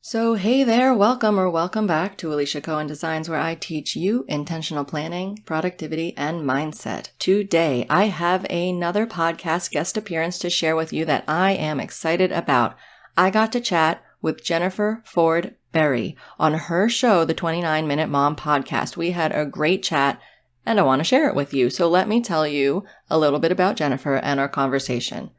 So, hey there, welcome or welcome back to Alicia Cohen Designs, where I teach you intentional planning, productivity, and mindset. Today, I have another podcast guest appearance to share with you that I am excited about. I got to chat with Jennifer Ford Berry on her show, the 29-Minute Mom Podcast. We had a great chat, and I want to share it with you. So let me tell you a little bit about Jennifer and our conversation.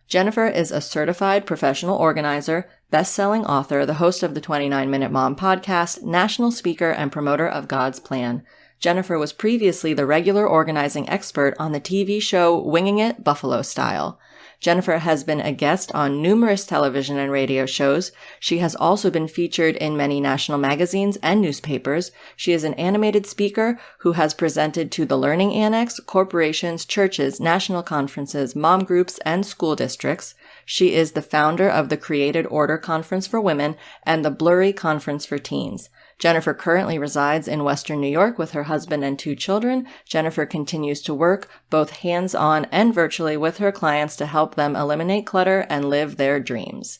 Jennifer is a certified professional organizer, best-selling author, the host of the 29-Minute Mom podcast, national speaker, and promoter of God's Plan. Jennifer was previously the regular organizing expert on the TV show Winging It Buffalo Style. Jennifer has been a guest on numerous television and radio shows. She has also been featured in many national magazines and newspapers. She is an animated speaker who has presented to the Learning Annex, corporations, churches, national conferences, mom groups, and school districts. She is the founder of the Created Order Conference for Women and the Blurry Conference for Teens. Jennifer currently resides in Western New York with her husband and 2 children. Jennifer continues to work both hands-on and virtually with her clients to help them eliminate clutter and live their dreams.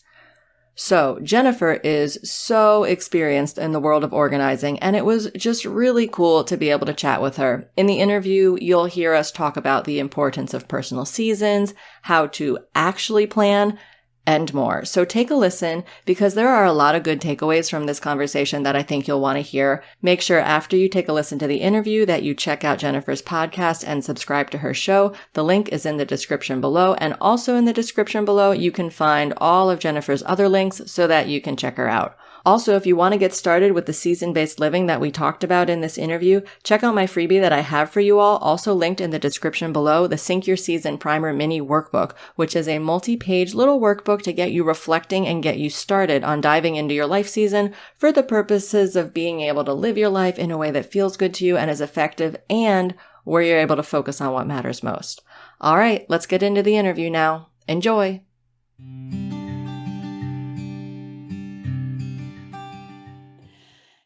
So Jennifer is so experienced in the world of organizing, and it was just really cool to be able to chat with her. In the interview, you'll hear us talk about the importance of personal seasons, how to actually plan, and more. So take a listen because there are a lot of good takeaways from this conversation that I think you'll want to hear. Make sure after you take a listen to the interview that you check out Jennifer's podcast and subscribe to her show. The link is in the description below, and also in the description below you can find all of Jennifer's other links so that you can check her out. Also, if you want to get started with the season-based living that we talked about in this interview, check out my freebie that I have for you all, also linked in the description below, the Sync Your Season Primer Mini Workbook, which is a multi-page little workbook to get you reflecting and get you started on diving into your life season for the purposes of being able to live your life in a way that feels good to you and is effective, and where you're able to focus on what matters most. All right, let's get into the interview now. Enjoy!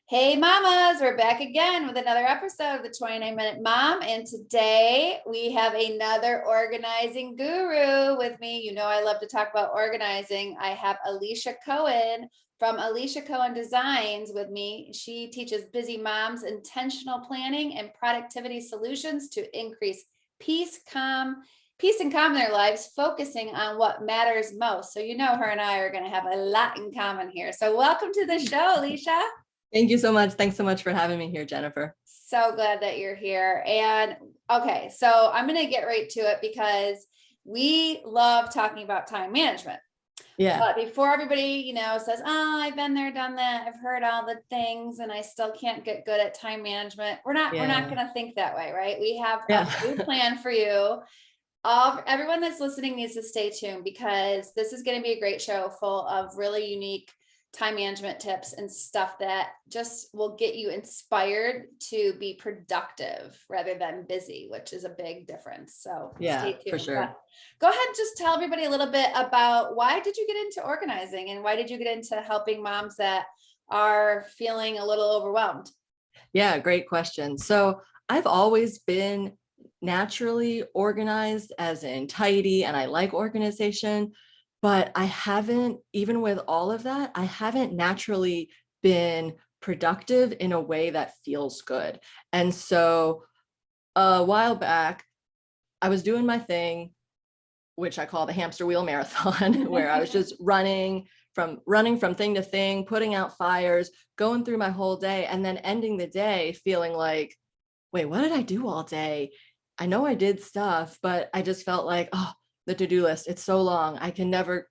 Hey mamas, we're back again with another episode of the 29-Minute Mom, and today we have another organizing guru with me. You know I love to talk about organizing. I have Alicia Cohen from Alicia Cohen Designs with me. She teaches busy moms intentional planning and productivity solutions to increase peace and calm in their lives, focusing on what matters most. So you know her and I are going to have a lot in common here. So welcome to the show, Alicia. Thank you so much. Thanks so much for having me here, Jennifer. So glad that you're here. And okay, so I'm going to get right to it because we love talking about time management. Yeah. But before everybody, says, oh, I've been there, done that. I've heard all the things and I still can't get good at time management. We're not going to think that way, right? We have a new plan for you. Everyone that's listening needs to stay tuned because this is going to be a great show full of really unique time management tips and stuff that just will get you inspired to be productive rather than busy, which is a big difference. So stay tuned. For sure. But go ahead and just tell everybody a little bit about why did you get into organizing and why did you get into helping moms that are feeling a little overwhelmed? Yeah, great question. So I've always been naturally organized, as in tidy, and I like organization. But I haven't, even with all of that, I haven't naturally been productive in a way that feels good. And so a while back, I was doing my thing, which I call the hamster wheel marathon, where I was just running from thing to thing, putting out fires, going through my whole day, and then ending the day feeling like, wait, what did I do all day? I know I did stuff, but I just felt like, oh, the to-do list, it's so long. I can never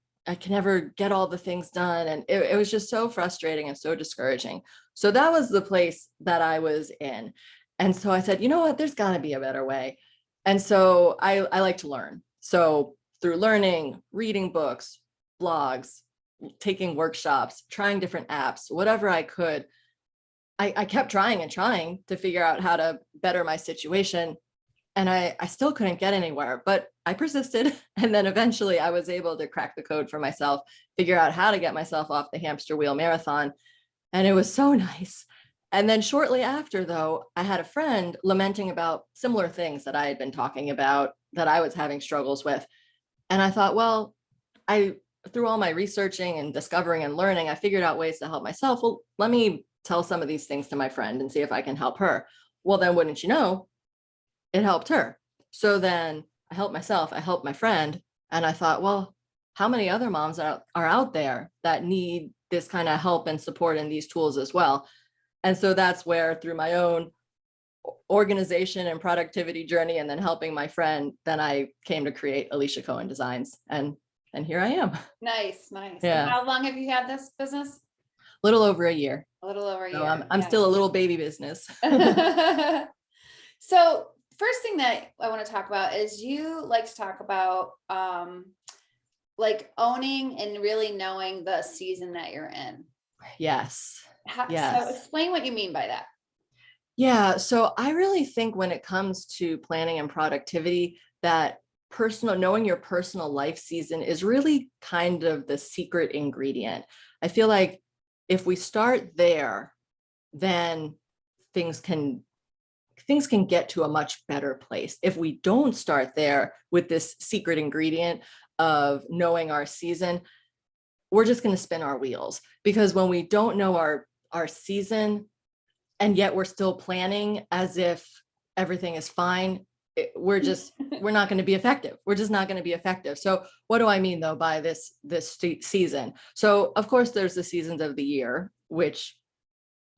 get all the things done. And it was just so frustrating and so discouraging. So that was the place that I was in. And so I said, you know what, there's gotta be a better way. And so I like to learn. So through learning, reading books, blogs, taking workshops, trying different apps, whatever I could, I kept trying to figure out how to better my situation. And I still couldn't get anywhere, but I persisted. And then eventually I was able to crack the code for myself, figure out how to get myself off the hamster wheel marathon. And it was so nice. And then shortly after, though, I had a friend lamenting about similar things that I had been talking about that I was having struggles with. And I thought, well, I through all my researching and discovering and learning, I figured out ways to help myself. Well, let me tell some of these things to my friend and see if I can help her. Well, then wouldn't you know, it helped her. So then I helped myself, I helped my friend. And I thought, well, how many other moms are out there that need this kind of help and support in these tools as well? And so that's where, through my own organization and productivity journey, and then helping my friend, then I came to create Alicia Cohen Designs. And here I am. Nice. And Yeah. how long have you had this business? Little over a year. A little over a So year. I'm still a little baby business. So first thing that I want to talk about is you like to talk about like owning and really knowing the season that you're in. Yes. So explain what you mean by that. Yeah. So I really think when it comes to planning and productivity, that knowing your personal life season is really kind of the secret ingredient. I feel like if we start there, then things can get to a much better place. If we don't start there with this secret ingredient of knowing our season, we're just going to spin our wheels, because when we don't know our season, and yet we're still planning as if everything is fine, we're not going to be effective. We're just not going to be effective. So what do I mean though by this season? So of course there's the seasons of the year which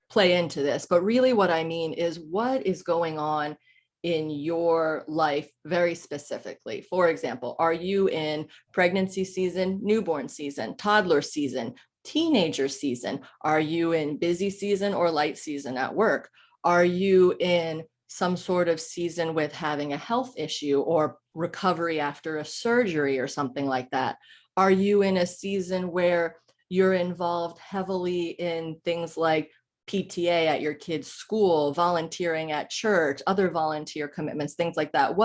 play into this, but really what I mean is what is going on in your life very specifically. For example, are you in pregnancy season, newborn season, toddler season, teenager season? Are you in busy season or light season at work? Are you in some sort of season with having a health issue or recovery after a surgery or something like that? Are you in a season where you're involved heavily in things like PTA at your kid's school, volunteering at church, other volunteer commitments, things like that?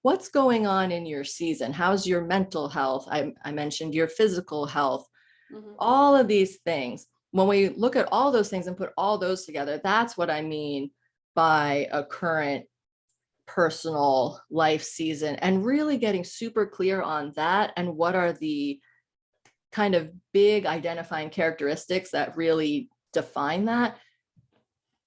What's going on in your season? How's your mental health? I mentioned your physical health. Mm-hmm. All of these things. When we look at all those things and put all those together, that's what I mean by a current personal life season, and really getting super clear on that and what are the kind of big identifying characteristics that really define that.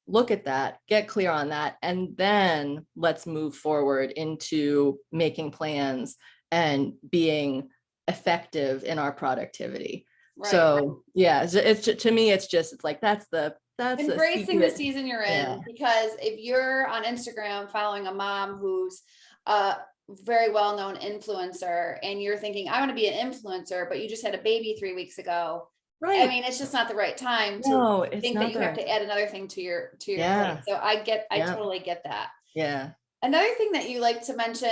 Look at that, get clear on that, and then let's move forward into making plans and being effective in our productivity. Right. So yeah, it's to me, it's like that's embracing the season you're in. Yeah. Because if you're on Instagram following a mom who's a very well-known influencer and you're thinking, I want to be an influencer, but you just had a baby 3 weeks ago. Right. I mean, it's just not the right time to think that you have to add another thing to your plate. So I totally get that. Yeah. Another thing that you like to mention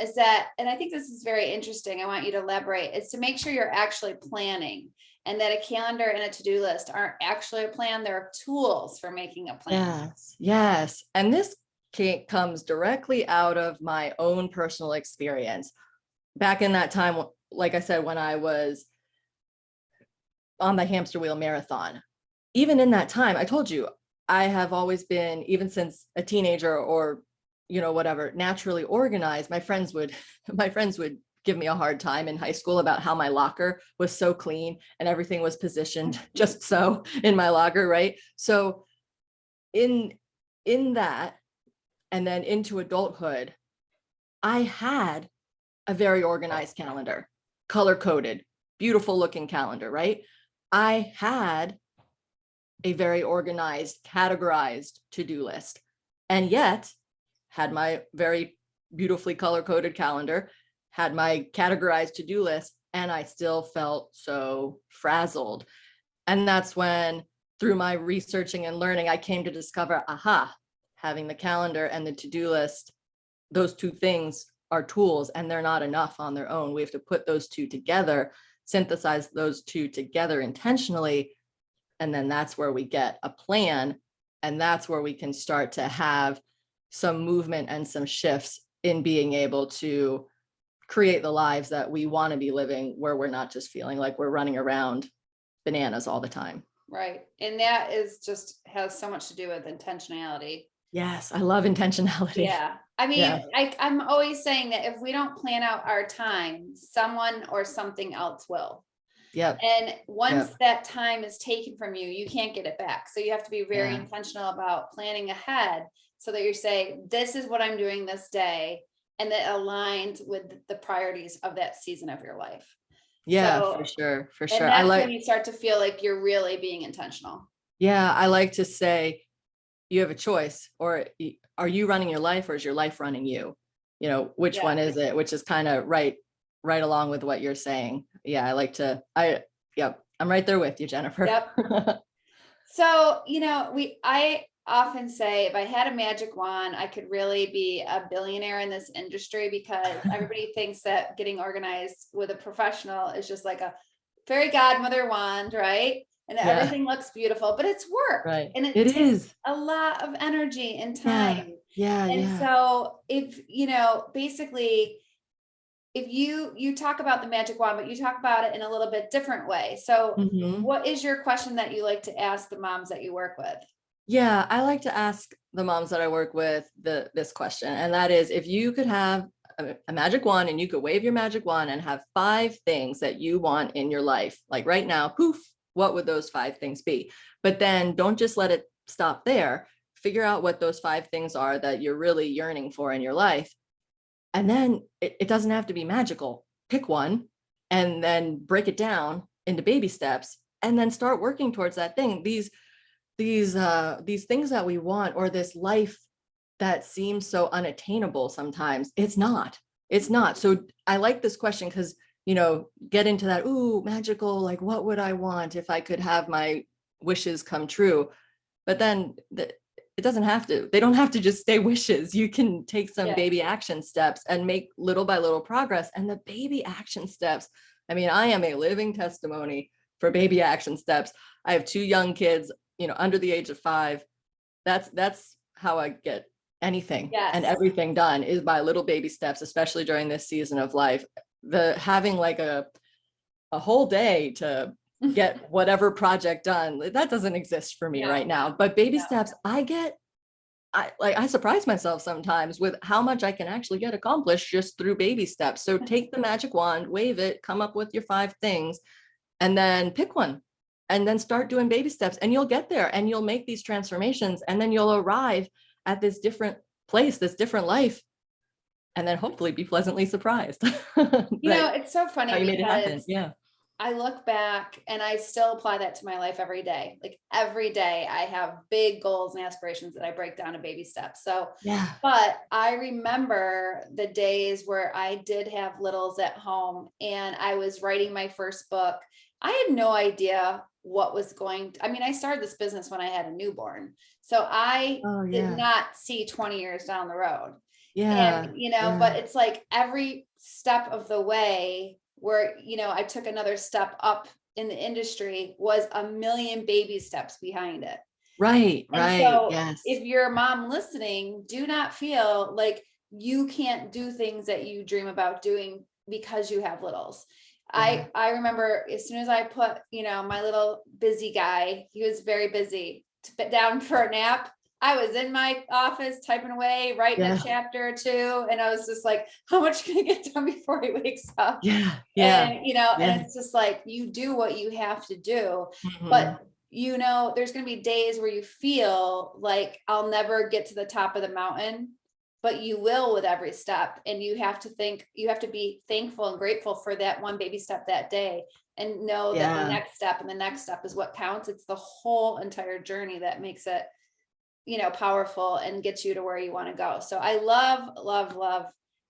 is that, and I think this is very interesting, I want you to elaborate, is to make sure you're actually planning, and that a calendar and a to-do list aren't actually a plan. They're tools for making a plan. Yes. And this comes directly out of my own personal experience. Back in that time, like I said, when I was on the hamster wheel marathon, even in that time, I told you, I have always been, even since a teenager or whatever, naturally organized. My friends would give me a hard time in high school about how my locker was so clean and everything was positioned just so in my locker, right? So in that, and then into adulthood, I had a very organized calendar, color-coded, beautiful looking calendar, right? I had a very organized, categorized to-do list, and yet had my very beautifully color-coded calendar, had my categorized to-do list, and I still felt so frazzled. And that's when, through my researching and learning, I came to discover, having the calendar and the to-do list, those two things are tools, and they're not enough on their own. We have to put those two together, synthesize those two together intentionally, and then that's where we get a plan, and that's where we can start to have some movement and some shifts in being able to create the lives that we want to be living, where we're not just feeling like we're running around bananas all the time. Right. And that has so much to do with intentionality. Yes, I love intentionality. Yeah. I mean, I'm always saying that if we don't plan out our time, someone or something else will. Yep. And once Yep. that time is taken from you, you can't get it back. So you have to be very Yeah. intentional about planning ahead so that you're saying, this is what I'm doing this day. And that aligns with the priorities of that season of your life. Yeah, for So, sure. For and sure. that's when you start to feel like you're really being intentional. Yeah, I like to say you have a choice, or are you running your life, or is your life running you? You know, which one is it? Which is kind of right along with what you're saying. Yeah, yep, I'm right there with you, Jennifer. Yep. So, I often say if I had a magic wand, I could really be a billionaire in this industry, because everybody thinks that getting organized with a professional is just like a fairy godmother wand, right? And Yeah. everything looks beautiful, but it's work. Right. And it It takes is. a lot of energy and Yeah. time. Yeah. And Yeah. so if, basically, if you talk about the magic wand, but you talk about it in a little bit different way. So Mhm. what is your question that you like to ask the moms that you work with? Yeah, I like to ask the moms that I work with this question, and that is, if you could have a magic wand and you could wave your magic wand and have 5 things that you want in your life, like right now, poof, what would those 5 things be? But then don't just let it stop there. Figure out what those 5 things are that you're really yearning for in your life. And then it doesn't have to be magical. Pick one and then break it down into baby steps and then start working towards that thing. These things that we want, or this life that seems so unattainable sometimes, it's not. So I like this question because, get into that, ooh, magical, like what would I want if I could have my wishes come true? But then it doesn't have to, they don't have to just stay wishes. You can take some baby action steps and make little by little progress. And the baby action steps, I mean, I am a living testimony for baby action steps. I have 2 young kids, under the age of 5. That's how I get anything and everything done, is by little baby steps, especially during this season of life. The having like a whole day to get whatever project done, that doesn't exist for me right now. But baby steps, I surprise myself sometimes with how much I can actually get accomplished just through baby steps. So take the magic wand, wave it, come up with your 5 things, and then pick one, and then start doing baby steps, and you'll get there and you'll make these transformations, and then you'll arrive at this different place, this different life, and then hopefully be pleasantly surprised. It's so funny How you made it happen. because Yeah. I look back and I still apply that to my life every day. Like every day I have big goals and aspirations that I break down to baby steps. So, Yeah. but I remember the days where I did have littles at home and I was writing my first book. I had no idea what was I started this business when I had a newborn. So I did not see 20 years down the road. Yeah. And, but it's like every step of the way where, I took another step up in the industry was a million baby steps behind it. Right. And Right. so Yes. if you're a mom listening, do not feel like you can't do things that you dream about doing because you have littles. Yeah. I remember as soon as I put, my little busy guy, he was very busy, to put down for a nap. I was in my office typing away, writing a chapter or two. And I was just like, how much can I get done before he wakes up? Yeah. Yeah. And, and it's just like, you do what you have to do. Mhm. But, there's going to be days where you feel like I'll never get to the top of the mountain, but you will with every step. And you have to be thankful and grateful for that one baby step that day, and know that the next step and the next step is what counts. It's the whole entire journey that makes it, powerful and gets you to where you want to go. So I love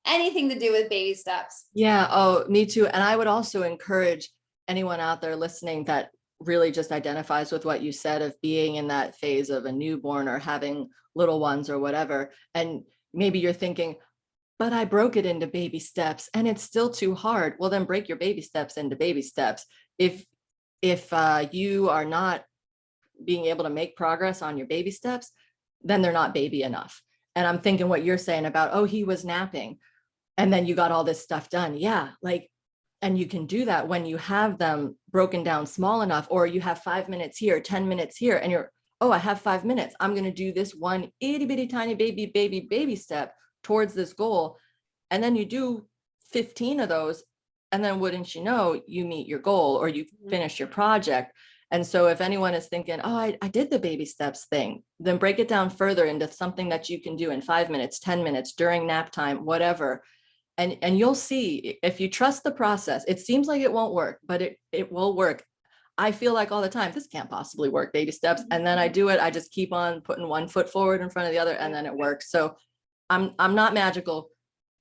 anything to do with baby steps. Yeah. Oh, me too. And I would also encourage anyone out there listening that really just identifies with what you said of being in that phase of a newborn or having little ones or whatever. And maybe you're thinking, but I broke it into baby steps and it's still too hard. Well, then break your baby steps into baby steps. If you are not being able to make progress on your baby steps, then they're not baby enough. And I'm thinking what you're saying about, oh, he was napping and then you got all this stuff done. Yeah. And you can do that when you have them broken down small enough, or you have 5 minutes here, 10 minutes here, and oh, I have 5 minutes. I'm going to do this one itty bitty tiny baby step towards this goal. And then you do 15 of those And then wouldn't you know, you meet your goal or you Mhm. finish your project. And so if anyone is thinking, oh, I did the baby steps thing, then break it down further into something that you can do in 5 minutes, 10 minutes, during nap time, whatever. And you'll see, if you trust the process, it seems like it won't work, but it will work. I feel like all the time, this can't possibly work, baby steps. And then I do it. I just keep on putting one foot forward in front of the other, and then it works. So I'm not magical.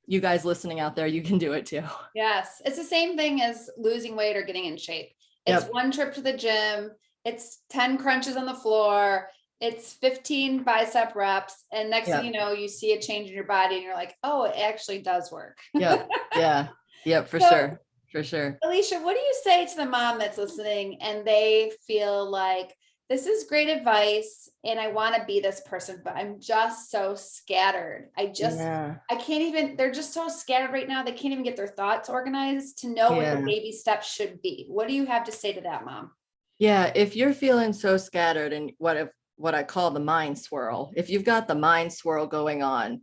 You guys listening out there, you can do it too. Yes, it's the same thing as losing weight or getting in shape. It's Yep. one trip to the gym, it's 10 crunches on the floor, it's 15 bicep reps, and next thing you Yep. know, you see a change in your body and you're like, oh, it actually does work. Yep. Yeah. Yep. For So, sure. For sure. Alicia, what do you say to the mom that's listening and they feel like this is great advice and I want to be this person, but I'm just so scattered. Yeah. I can't even, they're just so scattered right now. They can't even get their thoughts organized to know what the Yeah. baby steps should be. What do you have to say to that, mom? Yeah. If you're feeling so scattered and what I call the mind swirl, if you've got the mind swirl going on,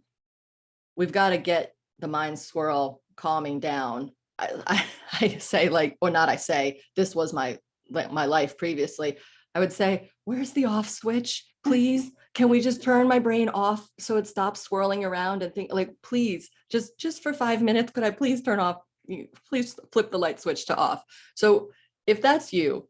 we've got to get the mind swirl calming down. I say, like, or not, I say, this was my life previously. I would say, where's the off switch? Please, can we just turn my brain off so it stops swirling around and think, like, please, just for 5 minutes, could I please turn off, please flip the light switch to off. So if that's you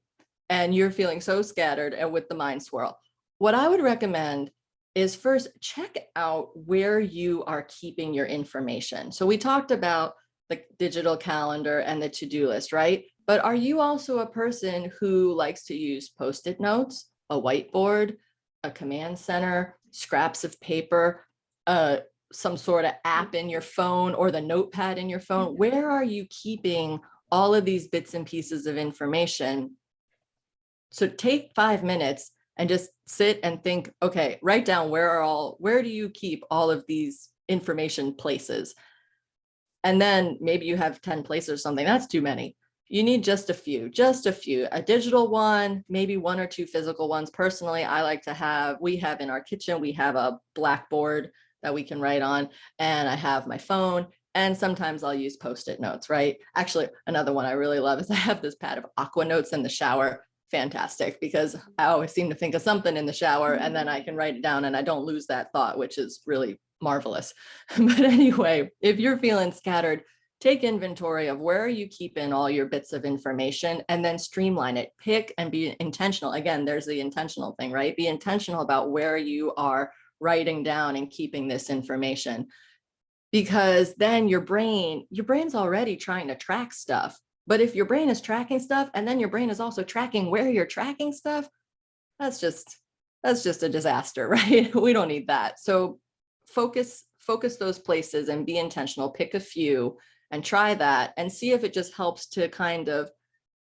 and you're feeling so scattered and with the mind swirl, what I would recommend is first check out where you are keeping your information. So we talked about the digital calendar and the to-do list, right? But are you also a person who likes to use Post-it notes, a whiteboard, a command center, scraps of paper, some sort of app in your phone or the notepad in your phone? Where are you keeping all of these bits and pieces of information? So take 5 minutes and just sit and think, okay, write down where do you keep all of these information places? And then maybe you have 10 places or something. That's too many. You need just a few, a digital one, maybe one or two physical ones. Personally, we have in our kitchen, we have a blackboard that we can write on, and I have my phone. And sometimes I'll use Post-it notes, right? Actually, another one I really love is I have this pad of Aqua Notes in the shower. Fantastic, because I always seem to think of something in the shower and then I can write it down and I don't lose that thought, which is really marvelous. But anyway, if you're feeling scattered, take inventory of where are you keeping all your bits of information and then streamline it. Pick and be intentional. Again, there's the intentional thing, right? Be intentional about where you are writing down and keeping this information, because then your brain's already trying to track stuff. But if your brain is tracking stuff and then your brain is also tracking where you're tracking stuff, that's just a disaster, right? We don't need that. So focus those places and be intentional. Pick a few and try that and see if it just helps to kind of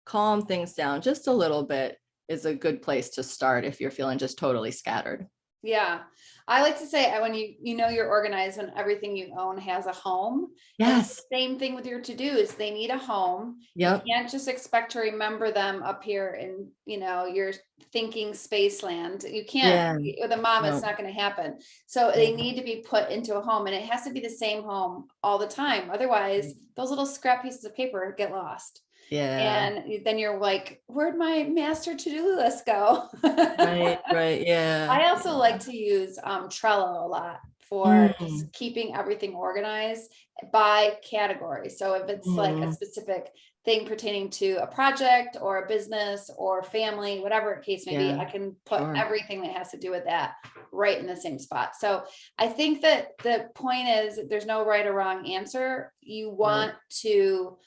calm things down just a little bit. Is a good place to start if you're feeling just totally scattered. Yeah. I like to say when you know you're organized when everything you own has a home. And Yes. same thing with your to-dos. They need a home. You Yep. can't just expect to remember them up here in, your thinking space land. You can't. Yeah. With a mom, it's No. not going to happen. So Yeah. they need to be put into a home, and it has to be the same home all the time. Otherwise, those little scrap pieces of paper get lost. Yeah. And then you're like, where'd my master to-do list go? Right. Right. Yeah. I also like to use Trello a lot for Mm, just keeping everything organized by category. So if it's like a mm, specific thing pertaining to a project or a business or family, whatever case may be, yeah. I can put Sure. everything that has to do with that right in the same spot. So I think that the point is there's no right or wrong answer. You want to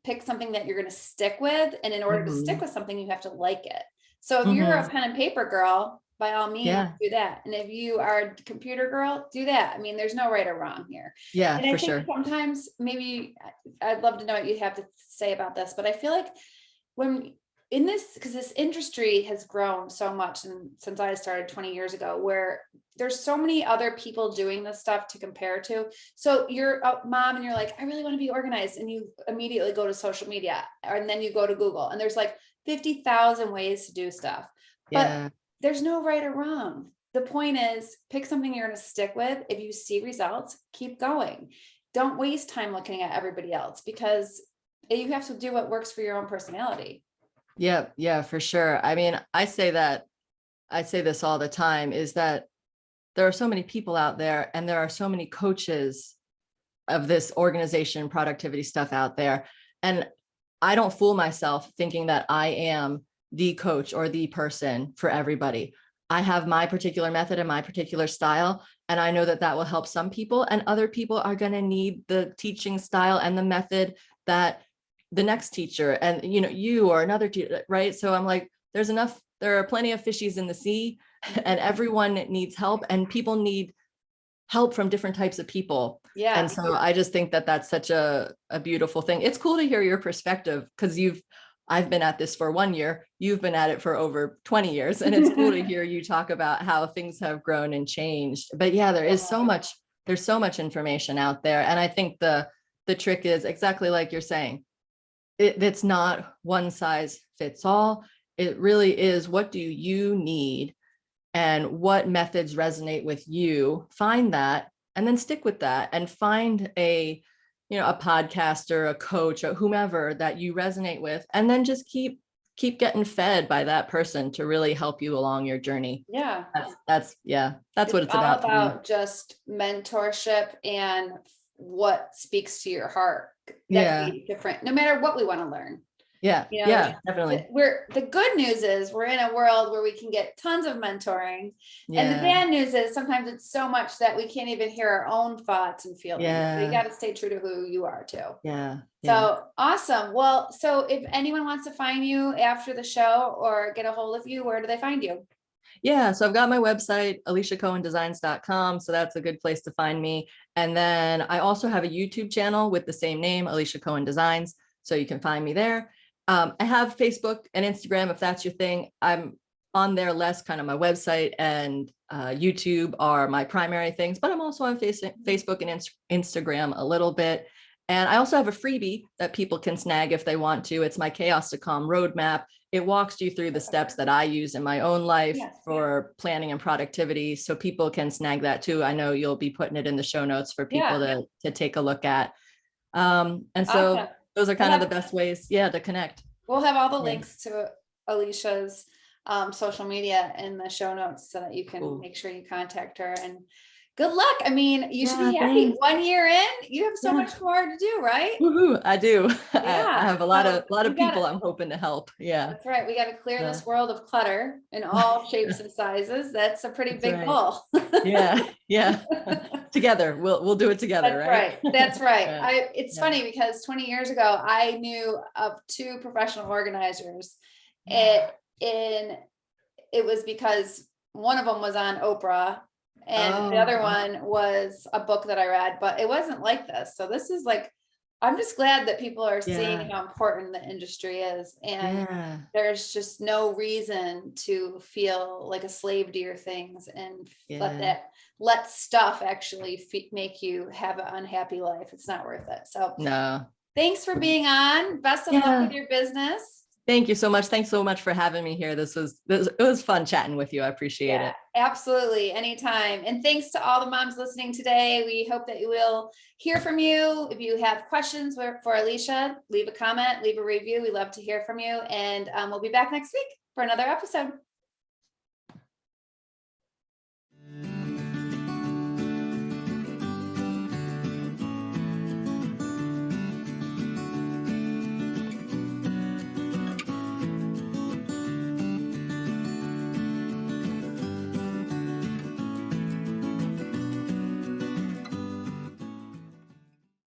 pick something that you're going to stick with, and in order to stick Mm-hmm. with something, you have to like it. So if you're a Mm-hmm. pen and paper girl, by all means, Yeah. do that. And if you are a computer girl, do that. I mean, there's no right or wrong here. Yeah, And I for think sure. sometimes maybe I'd love to know what you have to say about this, but I feel like when in this, because this industry has grown so much and since I started 20 years ago, where there's so many other people doing this stuff to compare to. So you're a mom and you're like, I really want to be organized. And you immediately go to social media and then you go to Google and there's like 50,000 ways to do stuff. But Yeah. there's no right or wrong. The point is pick something you're going to stick with. If you see results, keep going. don't waste time looking at everybody else, because you have to do what works for your own personality. Yeah, yeah, for sure. I mean, I say this all the time, is that there are so many people out there, and there are so many coaches of this organization productivity stuff out there. And I don't fool myself thinking that I am the coach or the person for everybody. I have my particular method and my particular style. And I know that that will help some people, and other people are going to need the teaching style and the method that the next teacher and, you or another teacher, right? So I'm like, there are plenty of fishies in the sea, and everyone needs help, and people need help from different types of people. Yeah. And so I just think that that's such a beautiful thing. It's cool to hear your perspective, because I've been at this for 1 year. You've been at it for over 20 years. And it's cool to hear you talk about how things have grown and changed. But yeah, there's so much information out there. And I think the trick is exactly like you're saying. It's not one size fits all. It really is, what do you need and what methods resonate with you? Find that and then stick with that, and find a podcaster, a coach, or whomever that you resonate with, and then just keep getting fed by that person to really help you along your journey. Yeah. That's what it's all about to me. about just mentorship and what speaks to your heart. That Yeah. can be different no matter what we want to learn. Yeah. Yeah, definitely. The good news is we're in a world where we can get tons of mentoring. Yeah. And the bad news is sometimes it's so much that we can't even hear our own thoughts and feelings. Yeah. So you got to stay true to who you are too. Yeah. So awesome. Well, so if anyone wants to find you after the show or get a hold of you, where do they find you? Yeah, so I've got my website, aliciacohendesigns.com. So that's a good place to find me. And then I also have a YouTube channel with the same name, Alicia Cohen Designs. So you can find me there. I have Facebook and Instagram, if that's your thing. I'm on there less. Kind of my website and YouTube are my primary things, but I'm also on Facebook and Instagram a little bit. And I also have a freebie that people can snag if they want to. It's my Chaos to Calm roadmap. It walks you through the steps that I use in my own life for planning and productivity. So people can snag that too. I know you'll be putting it in the show notes for people to take a look at. And so those are kind of the best ways, to connect. We'll have all the links to Alicia's social media in the show notes so that you can make sure you contact her. And good luck. I mean, you should be happy. Thanks. 1 year in, you have so much more to do, right? Woo-hoo, I do. I have a lot of people I'm hoping to help. Yeah. That's right. We got to clear this world of clutter in all shapes and sizes. That's a pretty big goal. Yeah. Together. We'll do it together, right? That's right. It's funny because 20 years ago, I knew of 2 professional organizers. It was because one of them was on Oprah. And the other one was a book that I read, but it wasn't like this. So this is like, I'm just glad that people are seeing how important the industry is. And there's just no reason to feel like a slave to your things and let stuff actually make you have an unhappy life. It's not worth it. So thanks for being on. Best of luck with your business. Thank you so much. Thanks so much for having me here. It was fun chatting with you. I appreciate it. Absolutely. Anytime. And thanks to all the moms listening today. We hope that you will hear from you. If you have questions for Alicia, leave a comment, leave a review. We love to hear from you. And we'll be back next week for another episode.